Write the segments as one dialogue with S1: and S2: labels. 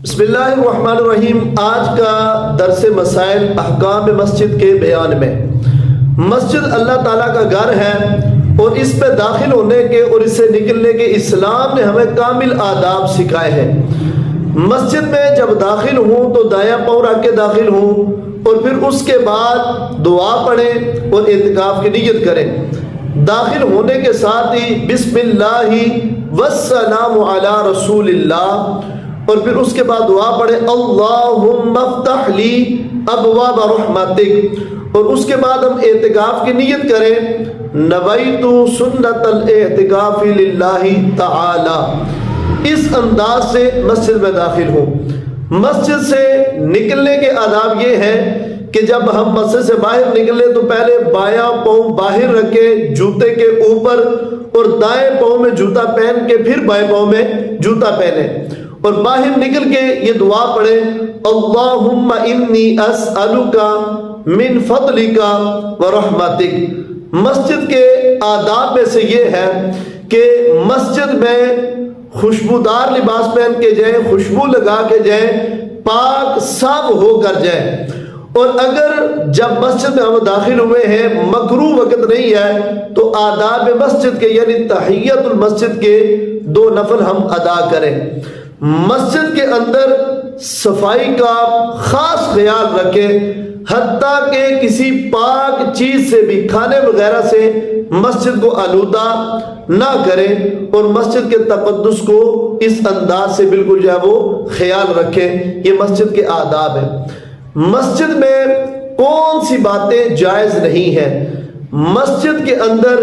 S1: بسم اللہ الرحمن الرحیم۔ آج کا درس مسائل احکام مسجد کے بیان میں۔ مسجد اللہ تعالیٰ کا گھر ہے اور اس پہ داخل ہونے کے اور اس سے نکلنے کے اسلام نے ہمیں کامل آداب سکھائے ہیں۔ مسجد میں جب داخل ہوں تو دایاں پاؤں رکھ کے داخل ہوں اور پھر اس کے بعد دعا پڑھیں اور اعتکاف کی نیت کریں۔ داخل ہونے کے ساتھ ہی بسم اللہ والسلام علی رسول اللہ، اور پھر اس کے بعد دعا پڑھے اللہم افتح لی ابواب رحمتک، اور اس کے بعد ہم اعتکاف کی نیت کریں نویت سنت الاعتکاف للہ تعالی۔ اس انداز سے مسجد میں داخل ہوں۔ مسجد سے نکلنے کے آداب یہ ہیں کہ جب ہم مسجد سے باہر نکلیں تو پہلے بایاں پاؤں باہر رکھیں جوتے کے اوپر، اور دائیں پاؤں میں جوتا پہن کے پھر بائیں پاؤں میں جوتا پہنیں، اور باہر نکل کے یہ دعا پڑھیں اللہم انی اسألک من فضلک ورحمتک۔ مسجد کے آداب میں سے یہ ہے کہ مسجد میں خوشبودار لباس پہن کے جائیں، خوشبو لگا کے جائیں، پاک صاف ہو کر جائیں، اور اگر جب مسجد میں ہم داخل ہوئے ہیں مکروہ وقت نہیں ہے تو آداب مسجد کے یعنی تحیت المسجد کے 2 نفل ہم ادا کریں۔ مسجد کے اندر صفائی کا خاص خیال رکھیں، حتیٰ کہ کسی پاک چیز سے بھی کھانے وغیرہ سے مسجد کو آلودہ نہ کریں، اور مسجد کے تقدس کو اس انداز سے بالکل جو ہے وہ خیال رکھیں۔ یہ مسجد کے آداب ہیں۔ مسجد میں کون سی باتیں جائز نہیں ہیں؟ مسجد کے اندر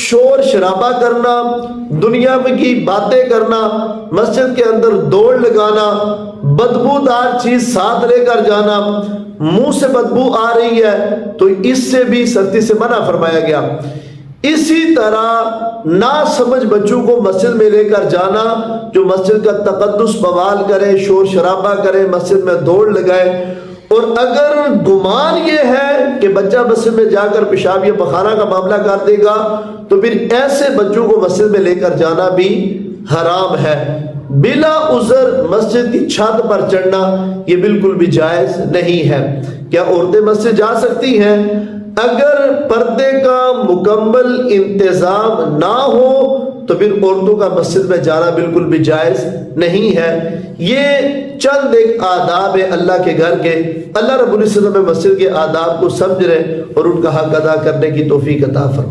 S1: شور شرابہ کرنا، دنیا کی باتیں کرنا، مسجد کے اندر دوڑ لگانا، بدبودار چیز ساتھ لے کر جانا، منہ سے بدبو آ رہی ہے تو اس سے بھی سختی سے منع فرمایا گیا۔ اسی طرح ناسمجھ بچوں کو مسجد میں لے کر جانا جو مسجد کا تقدس بوال کرے، شور شرابہ کرے، مسجد میں دوڑ لگائے، اور اگر گمان یہ ہے کہ بچہ مسجد میں جا کر پیشاب یا پخانہ کا معاملہ کر دے گا تو پھر ایسے بچوں کو مسجد میں لے کر جانا بھی حرام ہے۔ بلا عذر مسجد کی چھت پر چڑھنا یہ بالکل بھی جائز نہیں ہے۔ کیا عورتیں مسجد جا سکتی ہیں؟ اگر پردے کا مکمل انتظام نہ ہو تو پھر عورتوں کا مسجد میں جانا بالکل بھی جائز نہیں ہے۔ یہ چند ایک آداب ہے اللہ کے گھر کے۔ اللہ رب العزت میں مسجد کے آداب کو سمجھ رہے اور ان کا حق ادا کرنے کی توفیق عطا فرمائے۔